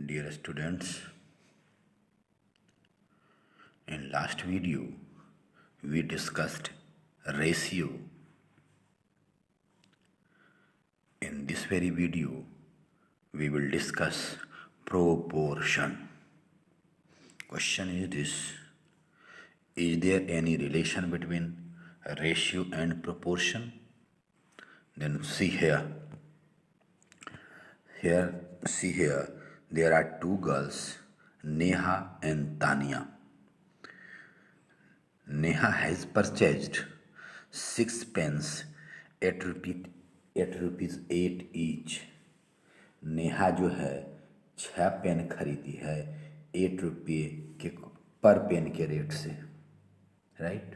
Dear students, in last video we discussed ratio. In this very video we will discuss proportion. Question is this: is there any relation between ratio and proportion? Then see here. See here, there are two girls, Neha and Tania. Neha has purchased 6 pens at rupees 8 each. Neha जो है 6 pen खरीदी है 8 रुपये के पर pen के rate से, right.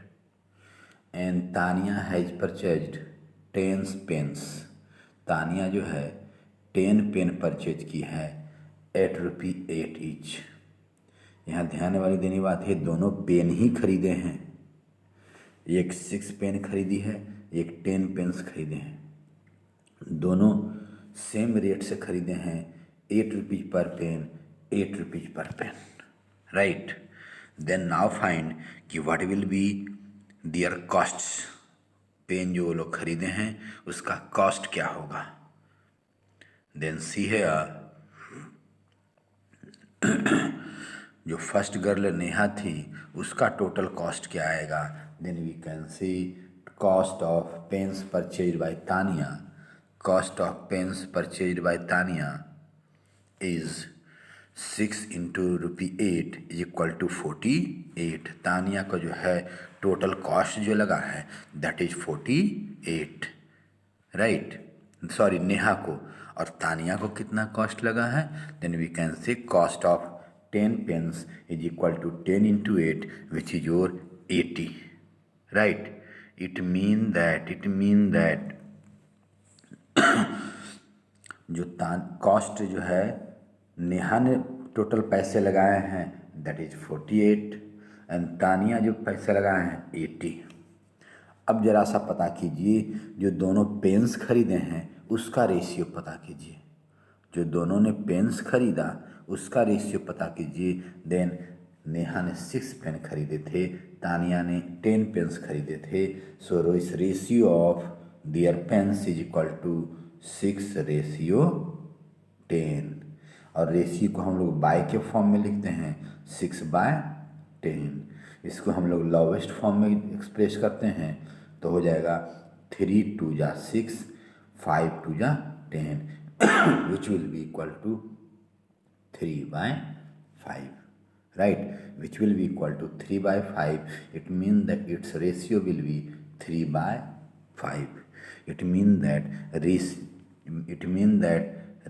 And Tania has purchased 10 pens. Tania जो है 10 पेन परचेज की है एट रुपी 8 ईच. यहाँ ध्यान वाली देने बात है, दोनों पेन ही खरीदे हैं. एक 6 पेन खरीदी है, एक 10 पेन्स खरीदे हैं. दोनों सेम रेट से खरीदे हैं, 8 रुपीज पर पेन, 8 रुपीज पर pen, right. Then now find कि what will be their costs. Pen जो वो लोग खरीदे हैं उसका कॉस्ट क्या होगा. देन सी हियर, जो फर्स्ट गर्ल नेहा थी उसका टोटल कॉस्ट क्या आएगा. Then we can see cost of pens purchase by Tania. Cost of pens purchase by Tania is 6 into rupee 8 is equal to 48. Tania को जो है टोटल कॉस्ट जो लगा है that is 48, right. Sorry, Neha को. और तानिया को कितना कॉस्ट लगा है. Then we can say cost of 10 pens is equal to 10 into 8 which is your 80, right. It mean that जो कॉस्ट जो है नेहा ने टोटल पैसे लगाए हैं दैट इज 48 एंड तानिया जो पैसे लगाए हैं 80. अब जरा सा पता कीजिए, जो दोनों पेन्स खरीदे हैं उसका रेशियो पता कीजिए. जो दोनों ने पेन्स खरीदा उसका रेशियो पता कीजिए. देन नेहा ने 6 पेन खरीदे थे, तानिया ने 10 पेन्स खरीदे थे. सो इस ratio of their pens is equal to 6 ratio 10. और रेशियो को हम लोग बाय के फॉर्म में लिखते हैं 6/10. इसको हम लोग लोवेस्ट फॉर्म में एक्सप्रेस करते हैं तो हो जाएगा 3 2 जा 6, 5 2 जा 10 which will be equal to 3/5, right. Which will be equal to 3/5. It means that its ratio will be 3/5. It means that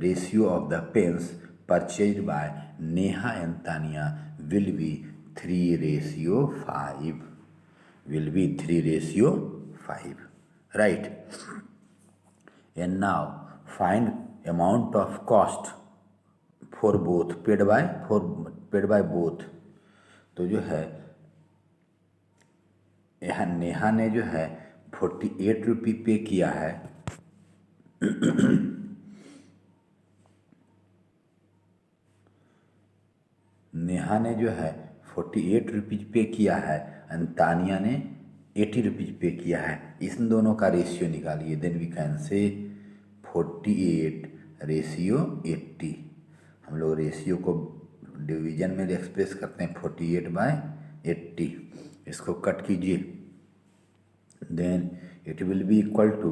ratio of the pens purchased by Neha and Tanya will be 3/5. Will be 3/5, right. And now find amount of cost for both paid by both. तो जो है यहाँ नेहा ने जो है 48 रुपये पे किया है. नेहा ने जो है 48 रुपीज पे किया है एंड तानिया ने 80 रुपीज पे किया है. इन दोनों का रेशियो निकालिए. देन वी कैन से 48 रेशियो 80. हम लोग रेशियो को डिवीजन में एक्सप्रेस करते हैं 48/80. इसको कट कीजिए. Then it will be equal to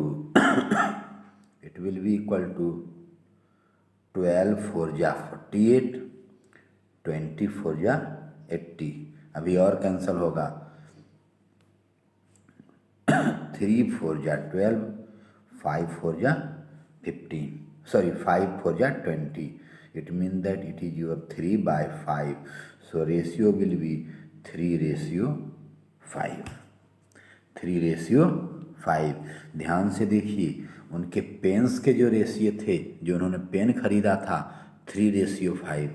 12 4 जा 48, 20 4 जा 80. अभी और कैंसिल होगा. 3 4 जा 12, 5 4 जा 15, sorry 5 4 जा 20. It means that it is your 3/5. So ratio will be 3/5. 3/5. ध्यान से देखिए, उनके पेन्स के जो रेशियो थे, जो उन्होंने पेन खरीदा था 3/5.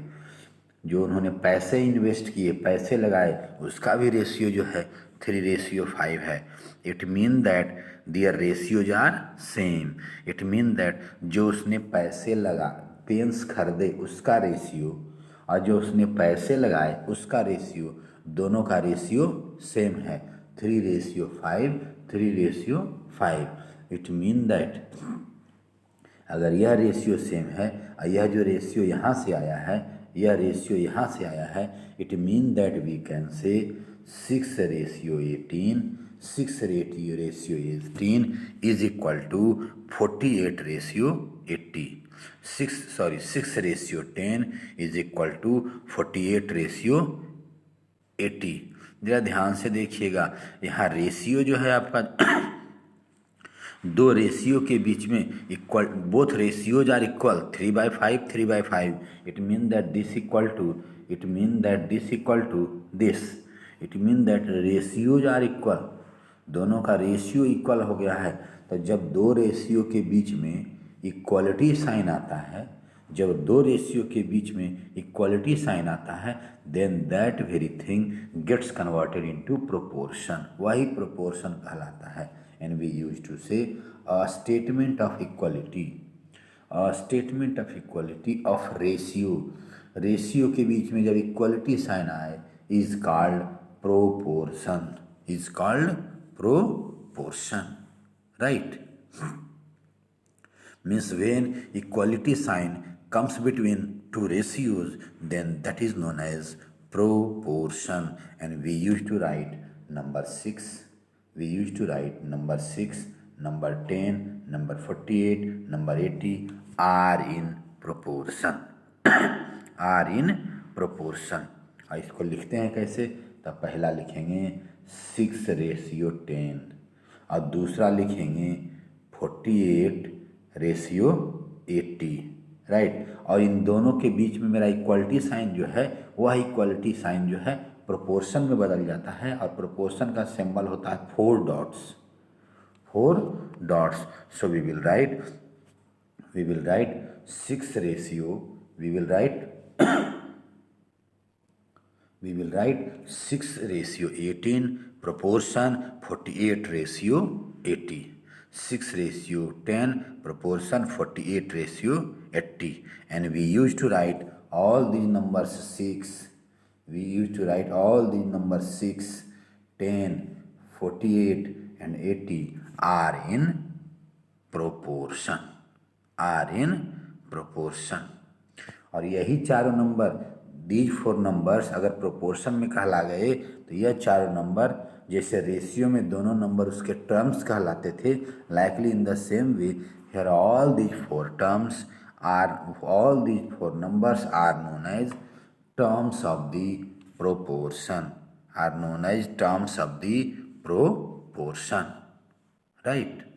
जो उन्होंने पैसे इन्वेस्ट किए, पैसे लगाए, उसका भी रेशियो जो है 3/5 है. It mean that their ratios are same. It mean that जो उसने पैसे पेन्स खरीदे उसका रेशियो और जो उसने पैसे लगाए उसका रेशियो, दोनों का रेशियो सेम है, 3:5, 3:5। इट मीन दैट अगर यह रेशियो सेम है और यह जो रेशियो यहाँ से आया है, यह रेशियो यहाँ से आया है, it mean that we can say 6:18, 6:18 is equal to 48:80। 6:10 is equal to 48:80। जरा ध्यान से देखिएगा, यहाँ रेशियो जो है आपका दो रेशियो के बीच में equal, both ratios are equal, 3/5, 3/5। It mean that this equal to, it mean that this equal to this, it mean that ratios are equal, दोनों का रेशियो इक्वल हो गया है। तो जब दो रेशियो के बीच में इक्वलिटी साइन आता है, जब दो रेशियो के बीच में इक्वलिटी साइन आता है, then that very thing gets converted into proportion, वही प्रोपोर्शन कहलाता है। And we use to say a statement of equality, a statement of equality of ratio, ratio के बीच में जब इक्वलिटी साइन आए is called proportion, is called proportion, right. Means when equality sign comes between two ratios, then that is known as proportion. And we used to write number 6, we used to write number 6, number 10, number 48, number 80 are in proportion, are in proportion। और इसको लिखते हैं कैसे, तो पहला लिखेंगे 6:10 और दूसरा लिखेंगे 48:80, राइट। और इन दोनों के बीच में मेरा इक्वलिटी साइन जो है, वह इक्वलिटी साइन जो है प्रोपोर्शन में बदल जाता है, और प्रोपोर्शन का सिंबल होता है 4 dots, 4 dots. So we will write 6 ratio, we will write 6:18 proportion 48:80, 6:10 proportion 48:80। And we used to write all these numbers 6, we used to write all these numbers 6, 10, 48 and 80 are in proportion, are in proportion। और यही चारों number, these 4 numbers अगर proportion में कहला गए तो यह चारों नंबर जैसे रेशियो में दोनों नंबर उसके टर्म्स कहलाते थे, likely in the same way here all these 4 terms are, all these 4 numbers are known as terms of the proportion, are known as terms of the proportion, right.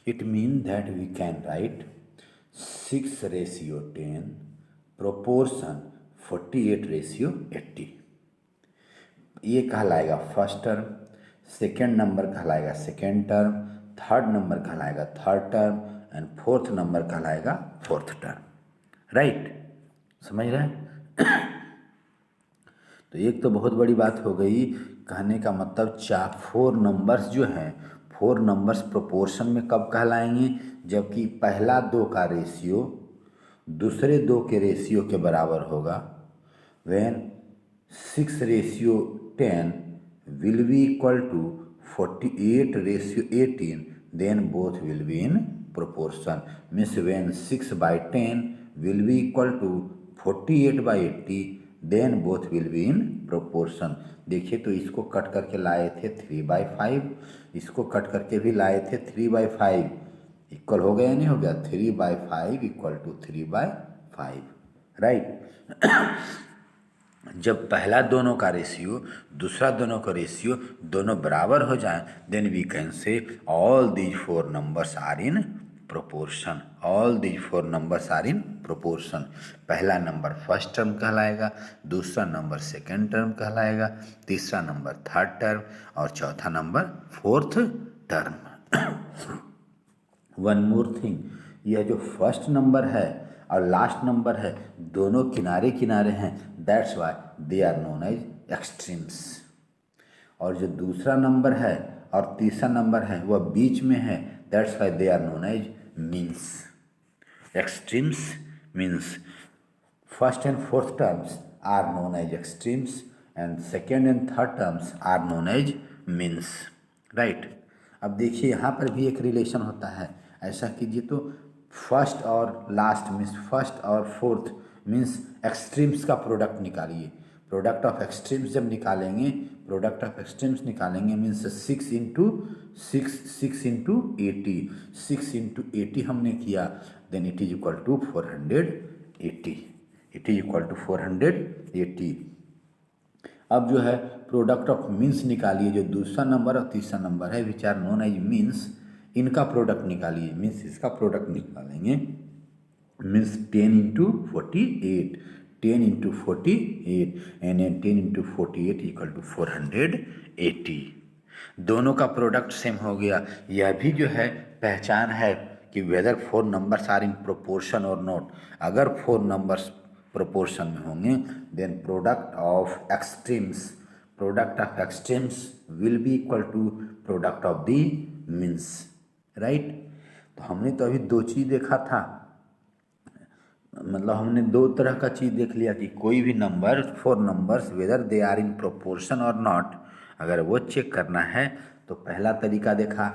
It means that we can write 6:10 proportion 48:80। ये कहलाएगा first term, second number कहलाएगा second term, third number कहलाएगा third term and fourth number कहलाएगा fourth term, right. समझ रहे हैं? तो एक तो बहुत बड़ी बात हो गई, कहने का मतलब 4 नंबर्स जो हैं, 4 नंबर्स प्रोपोर्शन में कब कहलाएंगे, जबकि पहला 2 का रेशियो दूसरे 2 के रेशियो के बराबर होगा। When 6:10 will be equal to 48:18, then both will be in proportion। Means when 6/10 will be equal to 48/80, then both will be in proportion। देखिए तो इसको कट करके लाए थे 3/5, इसको कट करके भी लाए थे 3/5, इक्वल हो गया नहीं हो गया, 3/5 इक्वल टू 3/5, राइट। जब पहला दोनों का रेशियो दूसरा दोनों का रेशियो दोनों बराबर हो जाए, then we can say all these 4 numbers are in proportion. All these four numbers are in proportion. पहला नंबर फर्स्ट टर्म कहलाएगा, दूसरा नंबर सेकेंड टर्म कहलाएगा, तीसरा नंबर थर्ड टर्म और चौथा number fourth term. One more thing, यह जो first number है और लास्ट नंबर है दोनों किनारे किनारे हैं, that's why they are known as extremes. और जो दूसरा नंबर है और तीसरा नंबर है वह बीच में है, that's why they are known as means. Extremes means first and fourth terms are known as extremes and second and third terms are known as means. Right. अब देखिए यहाँ पर भी एक रिलेशन होता है. ऐसा कीजिए तो फर्स्ट और लास्ट मीन्स फर्स्ट और फोर्थ मीन्स एक्सट्रीम्स का प्रोडक्ट निकालिए. प्रोडक्ट ऑफ एक्सट्रीम्स जब निकालेंगे, प्रोडक्ट ऑफ एक्सट्रीम्स निकालेंगे मीन्स 6 इंटू 80. 6 इंटू 80 हमने किया, then it is equal to 480. It is equal to 480. अब जो है प्रोडक्ट ऑफ मीन्स निकालिए, जो दूसरा नंबर और तीसरा नंबर है which are known as means, इनका प्रोडक्ट निकालिए. मीन्स इसका प्रोडक्ट निकालेंगे means 10 into 48. 10 into 48 and 10 into 48 equal to 480. दोनों का प्रोडक्ट सेम हो गया. यह भी जो है पहचान है कि whether four numbers are in proportion और नॉट. अगर फोर नंबर्स प्रोपोर्शन में होंगे then product of extremes will be equal to product of the means. Right. तो हमने तो अभी दो चीज़ देखा था, मतलब हमने दो तरह का चीज़ देख लिया कि कोई भी number, four numbers whether they are in proportion और नॉट, अगर वो चेक करना है तो पहला तरीका देखा,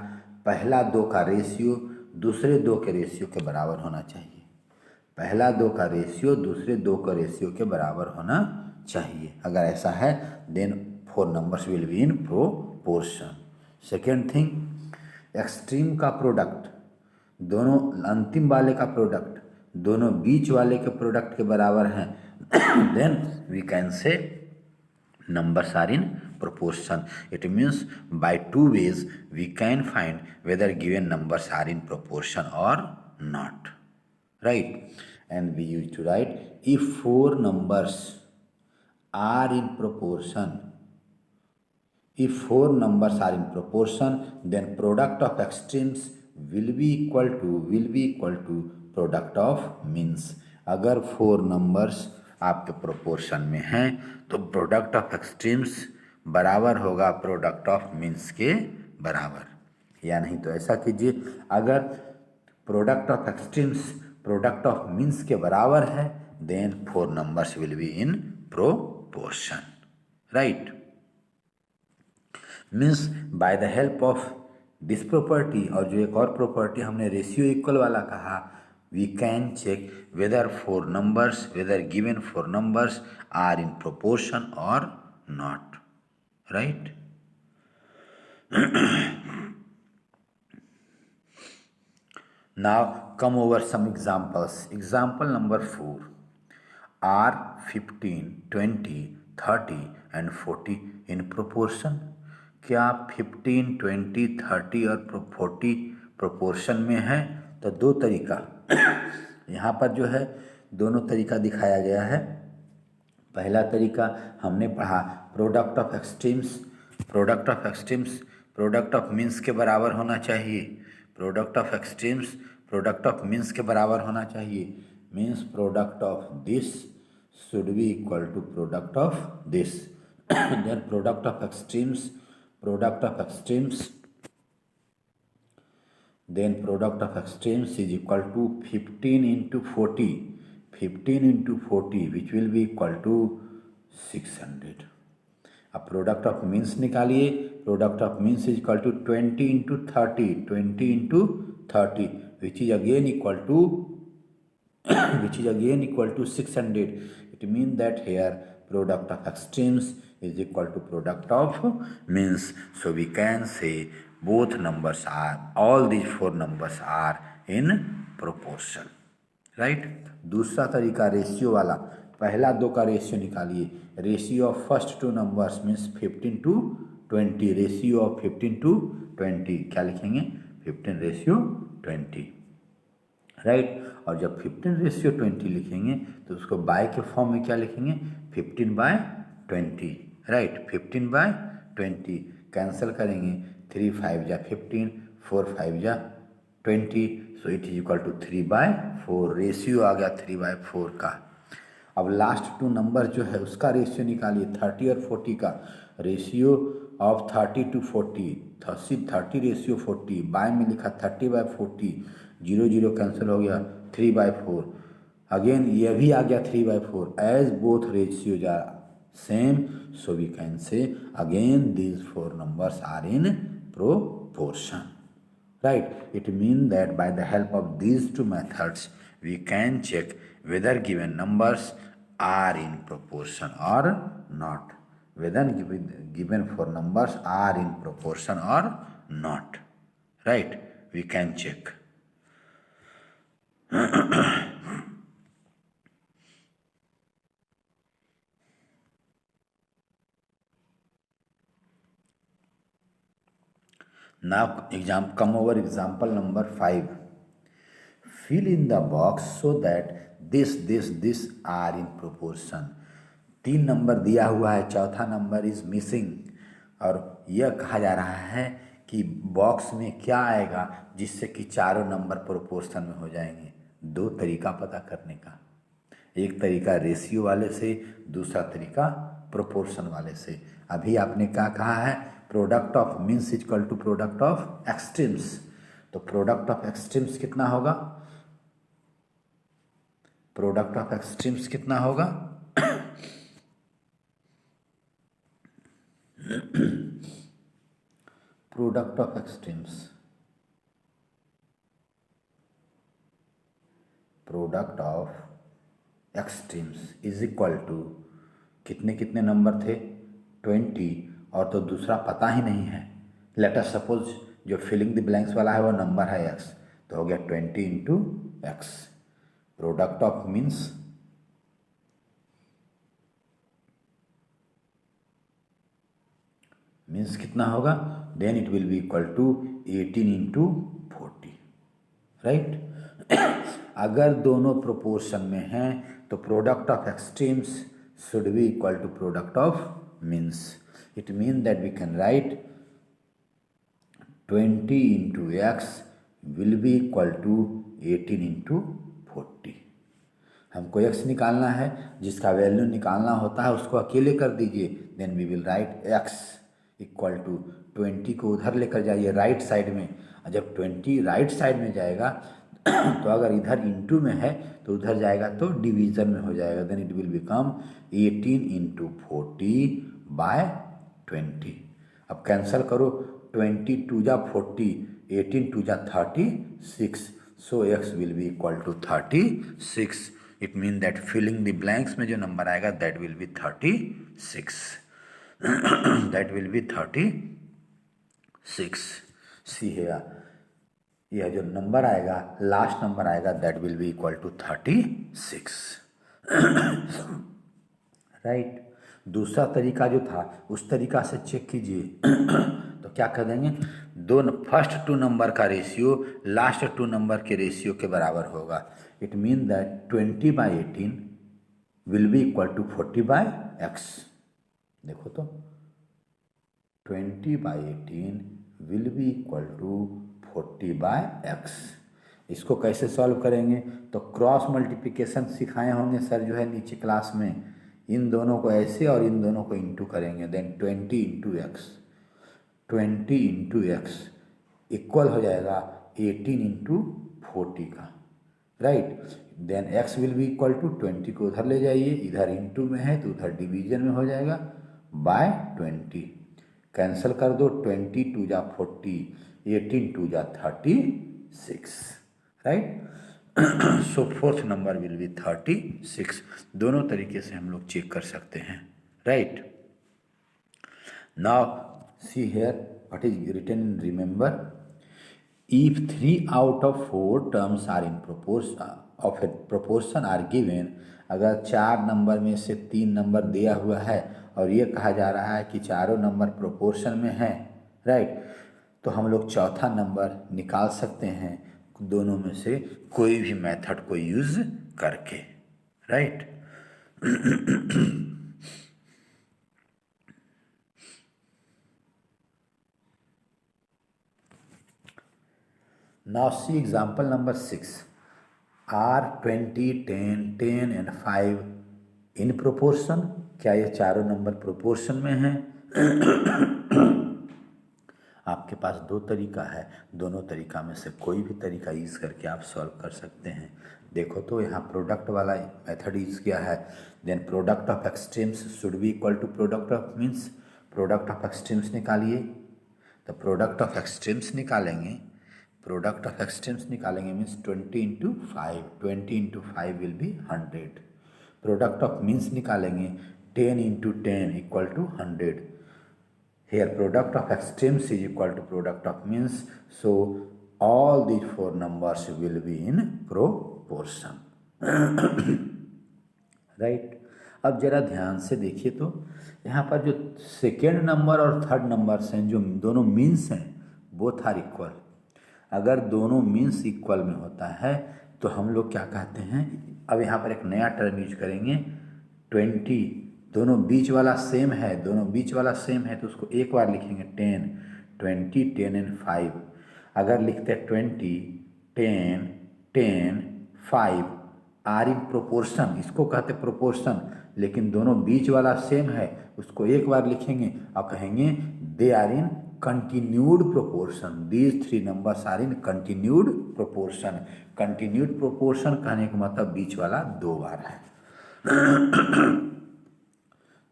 पहला दो का रेशियो दूसरे दो के रेशियो के बराबर होना चाहिए. पहला दो का रेशियो दूसरे दो के रेशियो के बराबर होना चाहिए. अगर ऐसा है then four numbers will be in proportion. Second thing, extreme का प्रोडक्ट, दोनों अंतिम वाले का प्रोडक्ट दोनों बीच वाले के प्रोडक्ट के बराबर हैं, then we can say numbers are in proportion. It means by two ways we can find whether given numbers are in proportion or not. Right. And we used to write if four numbers are in proportion, then product of extremes will be equal to product of means. अगर four numbers आपके proportion में हैं तो product of extremes बराबर होगा product of means के बराबर, या नहीं तो ऐसा कीजिए, अगर product of extremes product of means के बराबर है then four numbers will be in proportion. Right. Means by the help of this property, और जो एक और प्रॉपर्टी हमने रेशियो इक्वल वाला कहा, we can check whether given four numbers are in proportion or not. Right. Now come over some examples. Example number 4. Are 15, 20, 30 and 40 in proportion? क्या 15, 20, 30 और 40 proportion में है? तो दो तरीका यहाँ पर जो है दोनों तरीका दिखाया गया है. पहला तरीका हमने पढ़ा product of extremes product of means के बराबर होना चाहिए. Product of extremes product of means के बराबर होना चाहिए. Means product of this should be equal to product of this. Then product of extremes then product of extremes is equal to 15 into 40 which will be equal to 600. अब product of means निकालिए. Product of means is equal to 20 into 30 which is again equal to 600. It means that here product of extremes is equal to product of means. So we can say all these four numbers are in proportion. Right. दूसरा तरीका ratio वाला, पहला दो का ratio निकालिए. Ratio of first two numbers means 15 to 20. Ratio of 15 to 20 क्या लिखेंगे? 15 ratio 20. Right. और जब 15:20 लिखेंगे तो उसको बाय के फॉर्म में क्या लिखेंगे, 15/20, राइट। 15/20 कैंसिल करेंगे, 3 5 जा 15, 4 5 जा 20, so it is equal to 3/4। Ratio आ गया 3/4 का। अब लास्ट 2 नंबर जो है उसका रेशियो निकालिए, 30 और 40 का ratio of 30 to 40, 30 ratio 40, by में लिखा 30/40, 0 0 कैंसिल हो गया, 3/4। अगेन ये भी आ गया 3/4, as both ratios are same, so we can say again these 4 numbers are in proportion, right? It means that by the help of these 2 methods we can check whether given numbers are in proportion or not, whether given 4 numbers are in proportion or not, right? We can check. Now come over example number 5. Fill in the box so that this are in proportion. 3 number दिया हुआ है, चौथा number is missing, और यह कहा जा रहा है कि बॉक्स में क्या आएगा जिससे कि चारों नंबर प्रोपोर्शन में हो जाएंगे। 2 तरीका पता करने का, एक तरीका रेशियो वाले से, दूसरा तरीका प्रोपोर्शन वाले से। अभी आपने क्या कहा है, product of means equal to product of extremes, तो प्रोडक्ट ऑफ एक्सट्रीम्स कितना होगा, प्रोडक्ट ऑफ एक्सट्रीम्स कितना होगा, product of extremes, product of extremes is equal to कितने कितने नंबर थे, 20, और तो दूसरा पता ही नहीं है। लेट अस सपोज जो फिलिंग द ब्लैंक्स वाला है वो नंबर है x, तो हो गया 20 into x. Product of means कितना होगा, then it will be equal to 18 into 40, right. अगर दोनों प्रोपोर्शन में हैं तो product of extremes should be equal to product of means. It mean that we can write 20 into x will be equal to 18 into 40। हमको x निकालना है, जिसका value निकालना होता है उसको अकेले कर दीजिए, then we will write x equal to 20 को उधर लेकर जाइए राइट साइड में, और जब 20 राइट साइड में जाएगा तो अगर इधर इंटू में है तो उधर जाएगा तो डिवीजन में हो जाएगा, then it will become 18 into 40/20। अब कैंसल करो, 20 2 जा 40, 18 2 जा 36, so x will be equal to 36। It mean that filling the blanks में जो नंबर आएगा that will be 36, that will be 36। See है, यह जो नंबर आएगा लास्ट नंबर आएगा that will be equal to 36, right. दूसरा तरीका जो था उस तरीका से चेक कीजिए तो क्या कर देंगे, फर्स्ट 2 नंबर का रेशियो लास्ट 2 नंबर के रेशियो के बराबर होगा। It mean that 20/18 will be equal to 40/x। देखो तो 20/18 will be equal to 40/x। इसको कैसे सॉल्व करेंगे, तो क्रॉस मल्टीप्लिकेशन सिखाए होंगे सर जो है नीचे क्लास में, इन दोनों को ऐसे और इन दोनों को इंटू करेंगे, then 20 into x, 20 into x equal हो जाएगा 18 इंटू 40 का, right. Then x will be equal to 20 को उधर ले जाइए, इधर इंटू में है तो उधर डिवीजन में हो जाएगा बाय 20, कैंसिल कर दो, 20 2 जा 40, 18 2 जा 36, right. So fourth number will be 36। दोनों तरीके से हम लोग चेक कर सकते हैं, right. Now see here what is written in remember, if 3 out of 4 terms are in proportion are given, अगर 4 नंबर में से 3 नंबर दिया हुआ है और ये कहा जा रहा है कि चारों नंबर प्रोपोर्शन में हैं, राइट, तो हम लोग चौथा नंबर निकाल सकते हैं। दोनों में से कोई भी मेथड को यूज करके, right. Now see example number 6. Are 20, 10, 10 and 5 in proportion? क्या ये चारों नंबर प्रोपोर्शन में हैं? आपके पास दो तरीका है, दोनों तरीका में से कोई भी तरीका यूज़ करके आप सॉल्व कर सकते हैं। देखो तो यहाँ प्रोडक्ट वाला मेथड यूज़ किया है। Then product of extremes should be equal to product of means product of extremes निकालिए। तो प्रोडक्ट ऑफ एक्सट्रीम्स निकालेंगे, प्रोडक्ट ऑफ एक्सट्रीम्स निकालेंगे means 20 into 5, 20 into 5 will be 100। Product of means निकालेंगे 10 into 10 equal to 100। Here product of extremes is equal to product of means, so all these four numbers will be in proportion. Right. अब जरा ध्यान से देखिए तो यहाँ पर जो सेकेंड नंबर और थर्ड नंबर्स हैं, जो दोनों मीन्स हैं, बोथ आर इक्वल। अगर दोनों मीन्स इक्वल में होता है तो हम लोग क्या कहते हैं, अब यहाँ पर एक नया टर्म यूज करेंगे 20, दोनों बीच वाला सेम है, दोनों बीच वाला सेम है तो उसको एक बार लिखेंगे 10, 20, 10 एंड 5। अगर लिखते 20, 10, 10, 5 आर इन प्रोपोर्शन, इसको कहते प्रोपोर्शन, लेकिन दोनों बीच वाला सेम है, उसको एक बार लिखेंगे और कहेंगे they are in continued proportion. These three numbers are in continued proportion. Continued proportion कहने का मतलब बीच वाला दो बार है।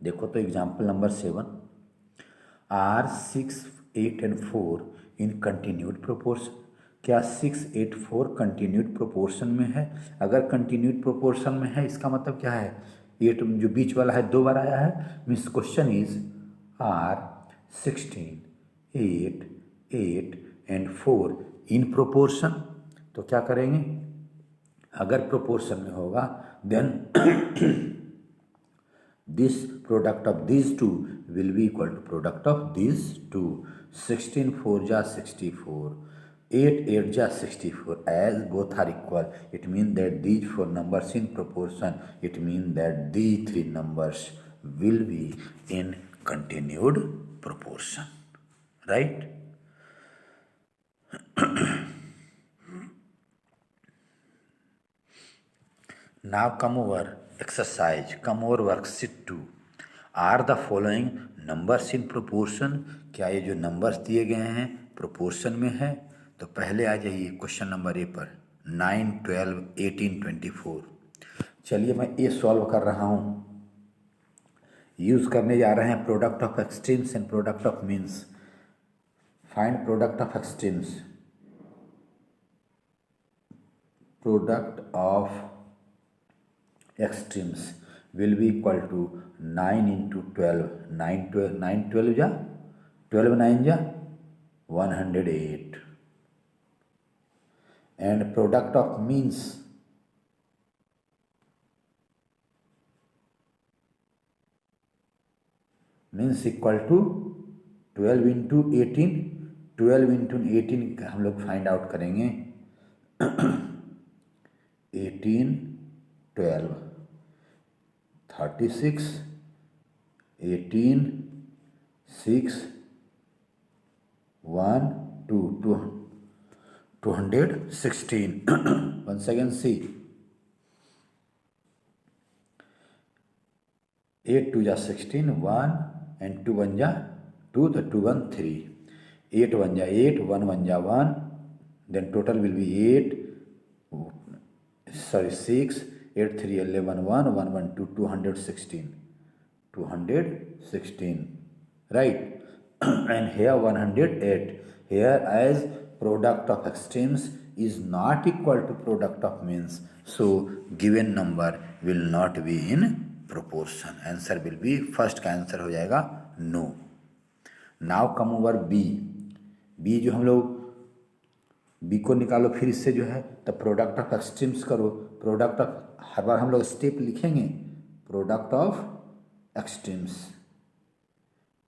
देखो तो example number 7, are 6, 8 and 4 in continued proportion. क्या 6, 8, 4 कंटिन्यूड प्रोपोर्शन में है? अगर कंटिन्यूड प्रोपोर्शन में है इसका मतलब क्या है, 8 जो बीच वाला है दो बार आया है, means question is are 16, 8, 8 and 4 in proportion. तो क्या करेंगे, अगर प्रोपोर्शन में होगा then this product of these two will be equal to product of these two. 16 4 ja 64, 8 8 ja 64. As both are equal, it means that these four numbers in proportion. It means that these three numbers will be in continued proportion, right? Now come over exercise, come over worksheet 2. Are the following numbers in proportion? क्या ये जो numbers दिए गए हैं proportion में है? तो पहले आ जाइए क्वेश्चन नंबर ए पर, 9, 12, 18, 24। चलिए मैं ये सॉल्व कर रहा हूँ। यूज़ करने जा रहे हैं product of extremes and product of means. Find product of extremes. Product of extremes will be equal to 9 into 12, 9 12 ja 12 9 ja 108, and product of means equal to 12 into 18, 12 into 18 हम लोग find out करेंगे 18, 12, 36, 18, 6, 1, 2, 216. Once again see, 8 2 ja 16, 1 and 2 1 ja 2, the 2 1 3, 8 1 ja 8, 1 1 ja 1, then total will be 6, 8 3 11 1 1 1 2 216, right? And here 108. Here as product of extremes is not equal to product of means, so given number will not be in proportion. Answer will be, first का answer हो जाएगा no. Now come over B. B जो हम लोग B को निकालो फिर इससे जो है तो प्रोडक्ट ऑफ एक्सट्रीम्स करो। प्रोडक्ट ऑफ, हर बार हम लोग स्टेप लिखेंगे, product of extremes,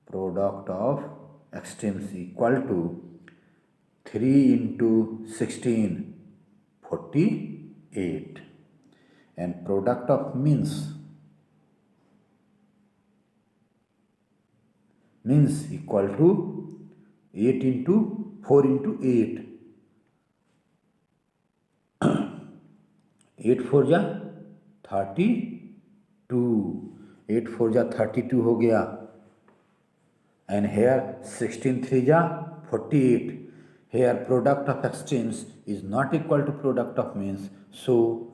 product of extremes equal to 3 into 16 48 and product of means equal to 8 into 4 into 8 8 4 जा 32 8 4 जा 32 हो गया and here 16 3 जा 48 here product of extremes is not equal to product of means so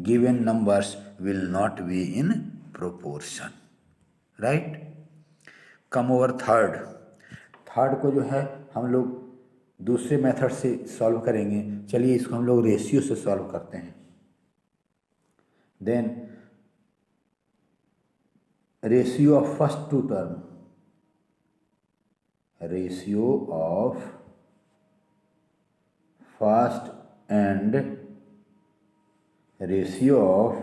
given numbers will not be in proportion right come over third को जो है हम लोग दूसरे मेथड से सॉल्व करेंगे चलिए इसको हम लोग रेशियो से सॉल्व करते हैं then ratio of first two term ratio of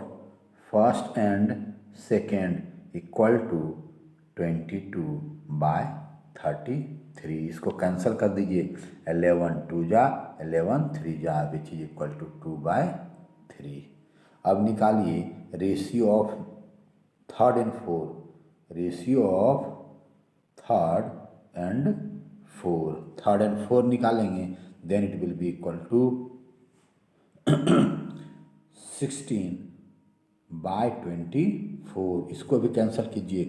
first and second equal to 22/33 इसको कैंसिल कर दीजिए 11 2 जा 11 3 जा विच इज इक्वल टू 2/3 अब निकालिए ratio of third and four निकालेंगे then it will be equal to 16/24 इसको भी कैंसिल कीजिए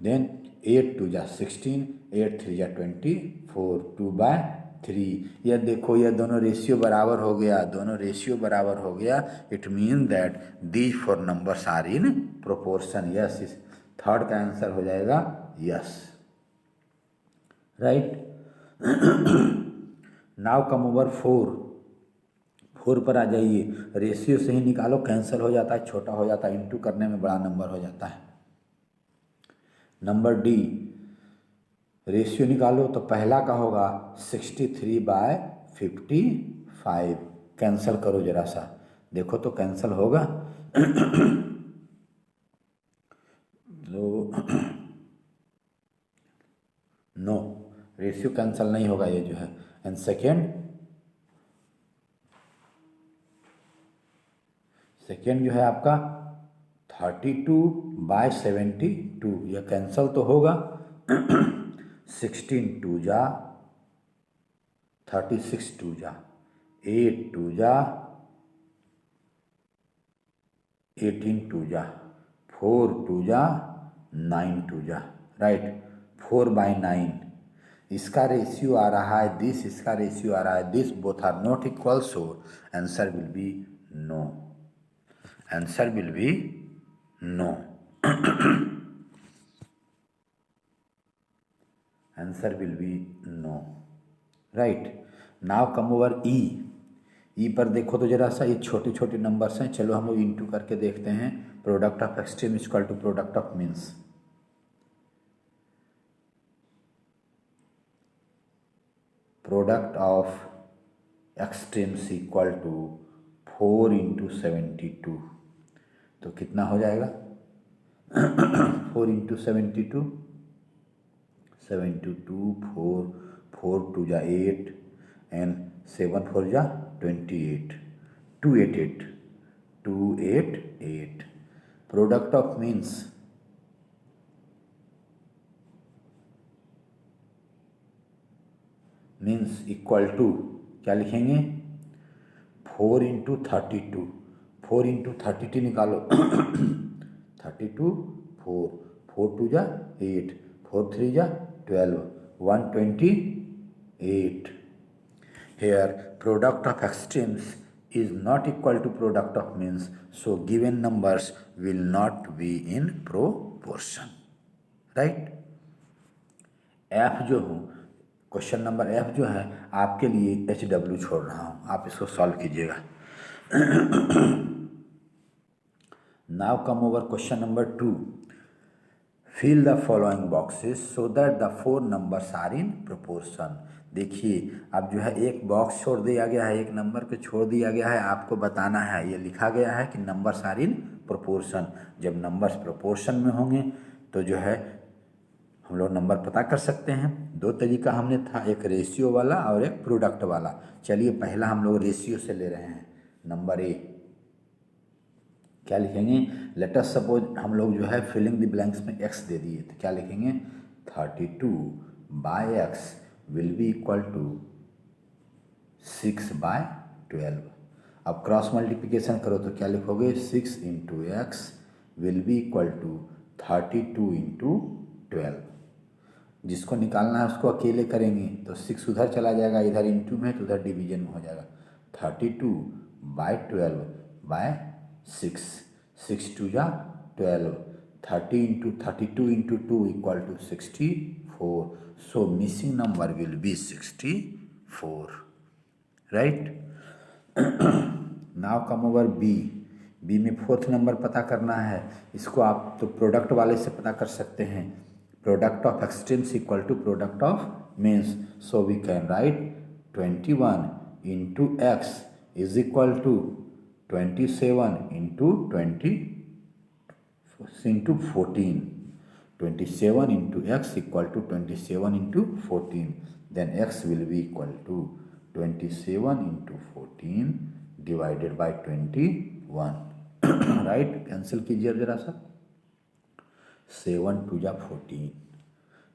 देन 8 2 जा 16 8 3 जा 24 2/3 यह देखो यह दोनों रेशियो बराबर हो गया it mean that these four numbers are in proportion yes third का आंसर हो जाएगा yes right now come over 4 पर आ जाइए रेशियो से ही निकालो कैंसिल हो जाता है छोटा हो जाता है इंटू करने में बड़ा नंबर हो जाता है नंबर डी रेशियो निकालो तो पहला का होगा 63/55 कैंसिल करो जरा सा देखो तो कैंसिल होगा तो नो रेशियो कैंसिल नहीं होगा ये जो है एंड सेकेंड जो है आपका 32/72 यह कैंसिल तो होगा 16 2 जा 36 2 जा 8 2 जा 18 2 जा 4 2 जा 9 2 जा राइट 4/9 इसका रेशियो आ रहा है दिस इसका रेशियो आ रहा है this both are not equal so answer will be no answer will be no answer will be no right now come over E पर देखो तो जरा सा ये छोटे छोटे नंबर्स हैं चलो हम लोग इंटू करके देखते हैं product of extreme equal to product of means product of extremes equal to 4 into 72 तो कितना हो जाएगा 4 into 72 4 2 जा 8 एंड 7 4 जा 28 288 product of means equal to क्या लिखेंगे 4 into 32 4 into 32 निकालो 32 4 2 जा 8 4 3 जा 12 128 here product of extremes is not equal to product of means so given numbers will not be in proportion right f जो हूँ क्वेश्चन नंबर एफ जो है आपके लिए HW छोड़ रहा हूँ आप इसको सॉल्व कीजिएगा now come over question number 2 fill the following boxes so that the 4 numbers are in proportion देखिए अब जो है एक बॉक्स छोड़ दिया गया है एक नंबर पे छोड़ दिया गया है आपको बताना है ये लिखा गया है कि नंबर्स आर इन प्रोपोर्शन जब नंबर्स प्रोपोर्शन में होंगे तो जो है हम लोग नंबर पता कर सकते हैं दो तरीका हमने था एक रेशियो वाला और एक प्रोडक्ट वाला चलिए पहला हम लोग रेशियो से ले रहे हैं नंबर ए क्या लिखेंगे? लेट अस सपोज हम लोग जो है फिलिंग द ब्लैंक्स में x दे दिए, तो क्या लिखेंगे? 32/x will be equal to 6/12। अब क्रॉस मल्टीप्लिकेशन करो तो क्या लिखोगे? 6 into x will be equal to 32 into 12। जिसको निकालना है उसको अकेले करेंगे तो 6 उधर चला जाएगा, इधर इंटू में तो उधर डिवीजन में हो जाएगा। 32/12/6, 6 2 जा 12, 30 into 32 into 2 equal to 64। So missing number will be 64, right. Now come over B में फोर्थ नंबर पता करना है। इसको आप तो प्रोडक्ट वाले से पता कर सकते हैं, product of extremes equal to product of means. So we can write 21 into x is equal to 27 into 20 into 14। 27 into x equal to 27 into 14, then x will be equal to 27 into 14 divided by 21, right. Cancel कीजिए जरा सा। 7 2 जा 14,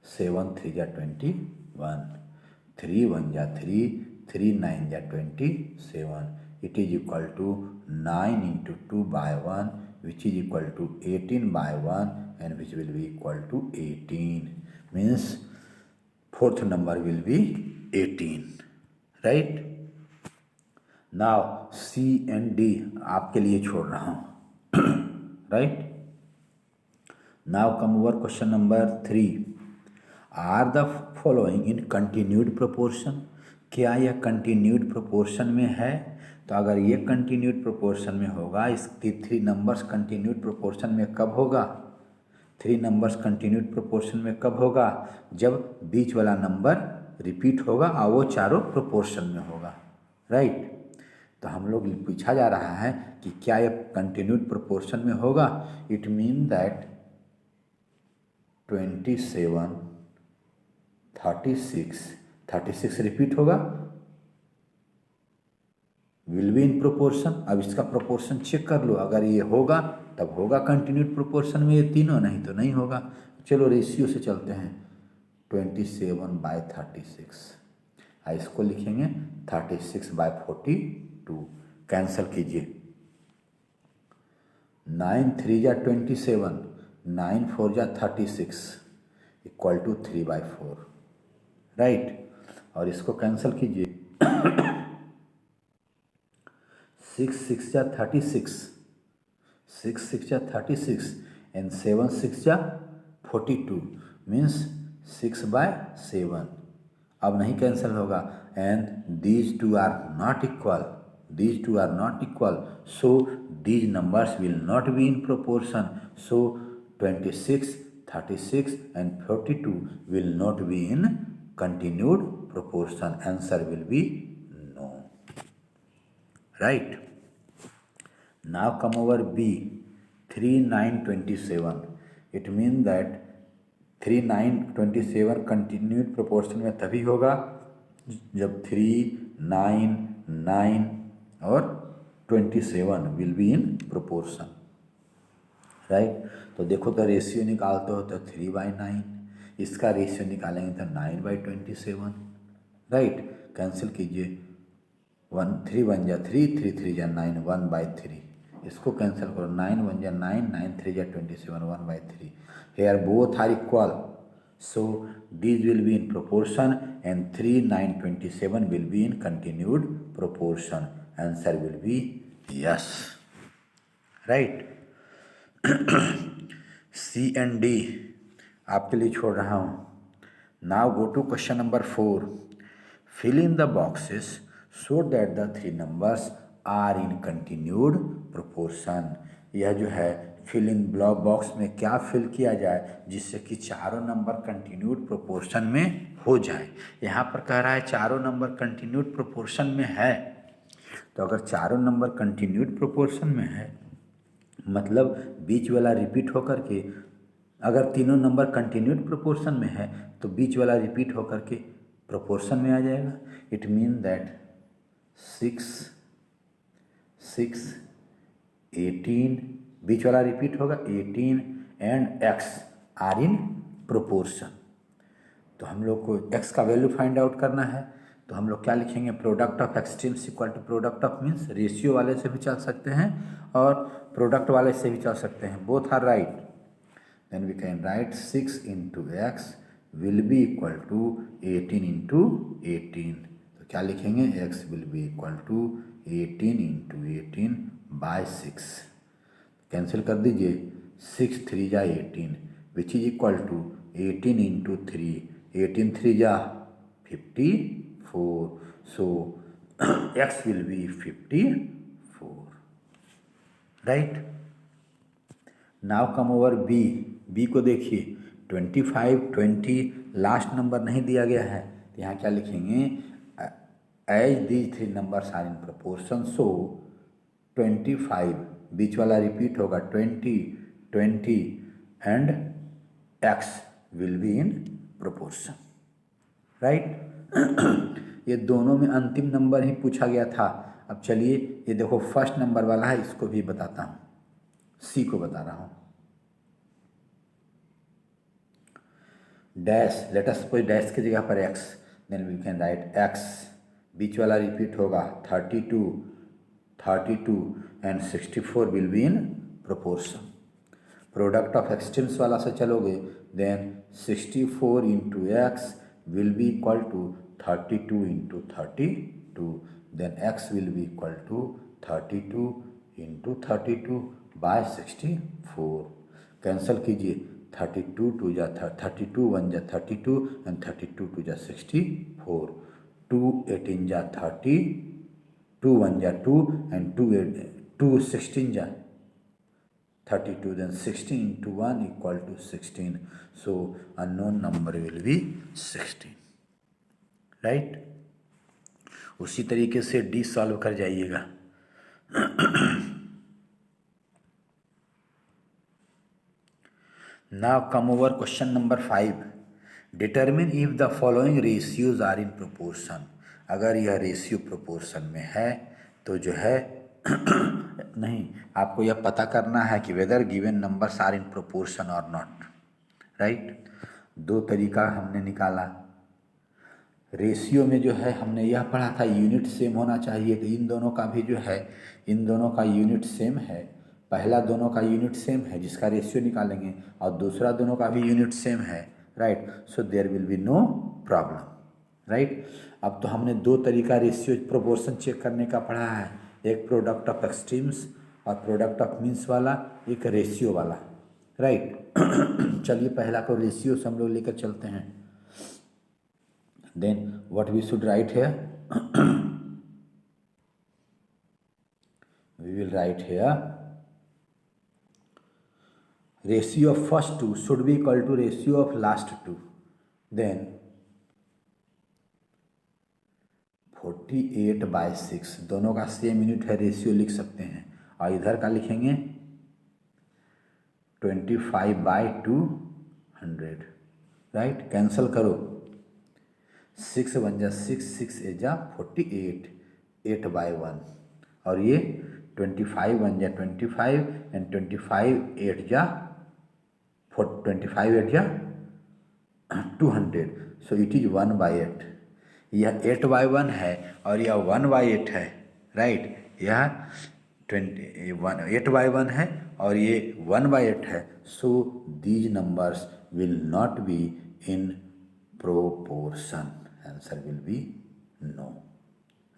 7 3 जा 21, 3 1 जा 3, 3 9 जा 27। It is equal to 9 into 2 by 1 which is equal to 18 by 1 and which will be equal to 18, means fourth number will be 18, right. Now C and D आपके लिए छोड़ रहा हूँ, right. Now come over question number 3. Are the following in continued proportion? क्या यह continued proportion में है? तो अगर ये कंटिन्यूड प्रोपोर्शन में होगा, इसकी 3 नंबर्स कंटिन्यूड प्रोपोर्शन में कब होगा? 3 नंबर्स कंटिन्यूड प्रोपोर्शन में कब होगा? जब बीच वाला नंबर रिपीट होगा और वो चारों प्रोपोर्शन में होगा, राइट। तो हम लोग पूछा जा रहा है कि क्या ये कंटिन्यूड प्रोपोर्शन में होगा? इट मीन दैट 27 36 रिपीट होगा, विल बी इन प्रोपोर्शन। अब इसका प्रोपोर्शन चेक कर लो, अगर ये होगा तब होगा कंटिन्यूड प्रोपोर्शन में ये तीनों, नहीं तो नहीं होगा। चलो रेशियो से चलते हैं। 27/36, इसको लिखेंगे 36/42, कैंसिल कीजिए। 9 3 जा 27, 9 4 जा 36 इक्वल टू 3/4, राइट। और इसको कैंसिल कीजिए। 6 6 जा 36, 6 6 जा 36 एंड 7 6 जा 42 मीन्स 6/7। अब नहीं कैंसिल होगा। And these two are not equal, so these numbers will not be in proportion. So 26 36 and 42 will not be in continued proportion. Answer will be no, right. Now come over B, 3 9 27. It means that 3 9 27 continued proportion में तभी होगा जब 3 9 9 और 27 will be in proportion, right. तो देखो तो ratio निकालते हो तो 3/9, इसका रेशियो निकालेंगे तो 9/27, राइट। कैंसिल कीजिए। 1 3 1 जा 3, 3 3 जा 9, 1/3। इसको कैंसिल करो। 9 1 जा 9, 9 3 जा 27, 1/3। Here both are equal, so these will be in proportion and 3 9 27 will be in continued proportion. Answer will be yes, right. C and D आपके लिए छोड़ रहा हूँ। Now go to question number 4. Fill in the boxes so that the 3 numbers are in continued proportion. यह जो है fill in block box में क्या फिल किया जाए जिससे कि चारों नंबर कंटिन्यूड प्रोपोर्शन में हो जाए। यहाँ पर कह रहा है चारों नंबर कंटिन्यूड प्रोपोर्शन में है, तो अगर चारों नंबर कंटिन्यूड प्रोपोर्शन में है मतलब बीच वाला रिपीट होकर के, अगर तीनों नंबर कंटिन्यूड प्रोपोर्शन में है तो बीच वाला रिपीट होकर के प्रोपोर्शन में आ जाएगा। इट मीन दैट 6 6, 18, बीच वाला रिपीट होगा 18 and x are in proportion. तो हम लोग को x का वैल्यू फाइंड आउट करना है, तो हम लोग क्या लिखेंगे, product of extremes equal to product of means, ratio वाले से भी चल सकते हैं और प्रोडक्ट वाले से भी चल सकते हैं, both are right. Then we can write 6 into x will be equal to 18 into 18। तो क्या लिखेंगे, x will be equal to 18 into 18 by 6। Cancel कर दीजिए, 6 3 जा 18 which is equal to 18 into 3, 18 3 जा 54, so x will be 54, right. Now come over B को देखिए, 25 20 last number नहीं दिया गया है, तो यहाँ क्या लिखेंगे, as these three numbers are in proportion so 25 बीच वाला रिपीट होगा 20 and x will be in proportion, right. ये दोनों में अंतिम नंबर ही पूछा गया था। अब चलिए ये देखो फर्स्ट नंबर वाला है, इसको भी बताता हूँ, सी को बता रहा हूँ। Dash, let us suppose dash की जगह पर x, then we can write x, बीच वाला रिपीट होगा 32 and 64 will be in proportion. Product of extremes वाला से चलोगे, then 64 into x will be equal to 32 into 32, then x will be equal to 32 into 32 by 64। Cancel कीजिए, 32 2 जा 32 1 जा 32 and 32 2 जा 64, 2 18 जा 30, 2 1 जा 2 एंड 2 16 जा 32, then 16 into 1 equal to 16, so unknown number will be 16, right। उसी तरीके से डी सॉल्व कर जाइएगा। Now come over question number 5, determine if the following ratios are in proportion। अगर यह रेशियो प्रोपोर्शन में है तो जो है नहीं, आपको यह पता करना है कि whether given numbers are in proportion और नॉट, राइट। दो तरीका हमने निकाला। रेशियो में जो है हमने यह पढ़ा था यूनिट सेम होना चाहिए, तो इन दोनों का भी जो है, इन दोनों का यूनिट सेम है। पहला दोनों का यूनिट सेम है जिसका रेशियो निकालेंगे, और दूसरा दोनों का भी यूनिट सेम है, right. So there will be no problem, right. अब तो हमने दो तरीका रेशियो प्रोपोर्शन चेक करने का पढ़ा है, एक प्रोडक्ट ऑफ एक्सट्रीम्स और प्रोडक्ट ऑफ मीन्स वाला, एक रेशियो वाला, राइट। चलिए पहला को रेशियो से हम लोग लेकर चलते हैं। Then what we should write here, we will write here ratio of first two should be equal to ratio of last two, देन 48/6, दोनों का सेम यूनिट है, रेशियो लिख सकते हैं। और इधर का लिखेंगे 25/200, राइट। कैंसल करो, 6 1 जा 6, 6 8 जा 48, 8/1, और ये 25 1 जा 25 एंड 25 8 जा 25 8 जा 200, सो इट इज 1/8। यह 8/1 है और यह 1/8 है, राइट। यह 8/1 है और ये 1/8 है, so these numbers will not be in proportion, answer will be no,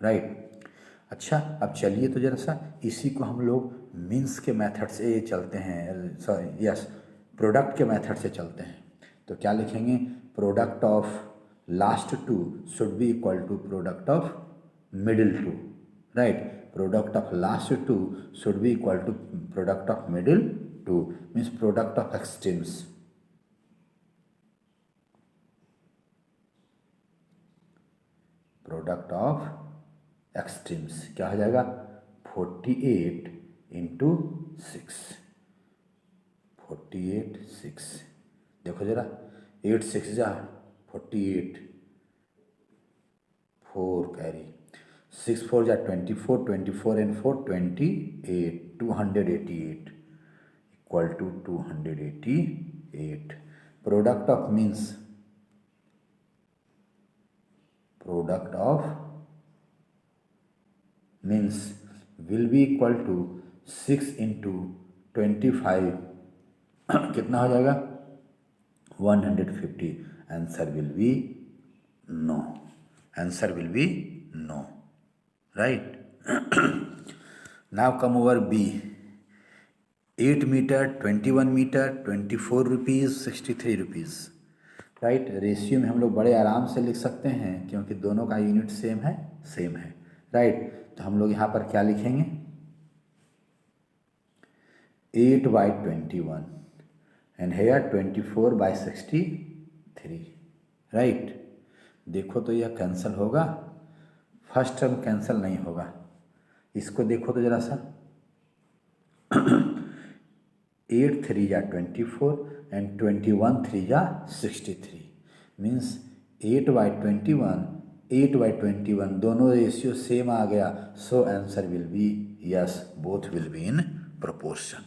right. अच्छा, अब चलिए तो जरा सा इसी को हम लोग मीन्स के मेथड से चलते हैं, सॉरी यस, प्रोडक्ट के मेथड से चलते हैं। तो क्या लिखेंगे, product of last two should be equal to product of middle two, right. Product of last two should be equal to product of middle two, means product of extremes, product of extremes क्या हो जाएगा, 48 into 6, 48 6, देखो जरा 8 6 जा 48, 4 carry, 6 4 जा 24, 24 and 4 28, 288 equal to 288. Product of means will be equal to 6 into 25 कितना हो जाएगा 150. Answer will be no. Right. Now come over B. 8 meter, 21 meter, 24 rupees, 63 rupees. Right. Ratio में हम लोग बड़े आराम से लिख सकते हैं क्योंकि दोनों का यूनिट सेम है. राइट. तो हम लोग यहाँ पर क्या लिखेंगे 8/21 एंड हेयर 24/63. राइट. देखो तो यह कैंसिल होगा. फर्स्ट टर्म कैंसिल नहीं होगा. इसको देखो तो जरा सा 8 3 जा 24 एंड 21 3 जा 63 मीन्स 8/21 दोनों रेशियो सेम आ गया. So answer will be yes, both will be in proportion.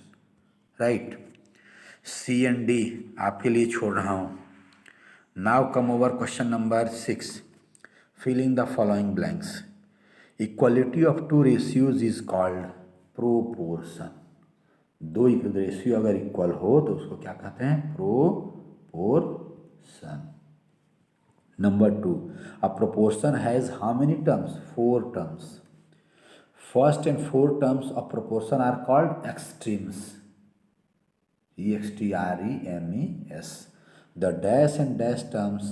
Right. C and D आपके लिए छोड़ रहा हूँ. Now come over question number 6. Fill in the following blanks. Equality of two ratios is called proportion. दो ratio अगर equal हो तो उसको क्या कहते हैं proportion. Number 2. A proportion has how many terms? 4 terms. First and 4 terms of proportion are called extremes. EXTREMES. The dash and dash terms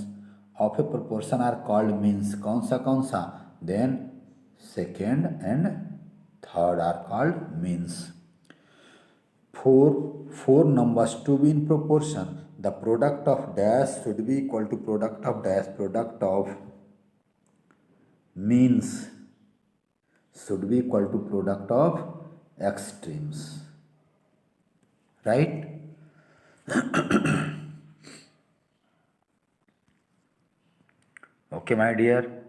of a proportion are called means. कौन सा then second and third are called means. Four numbers to be in proportion, the product of dash should be equal to product of dash. Product of means should be equal to product of extremes. Right. Okay my dear.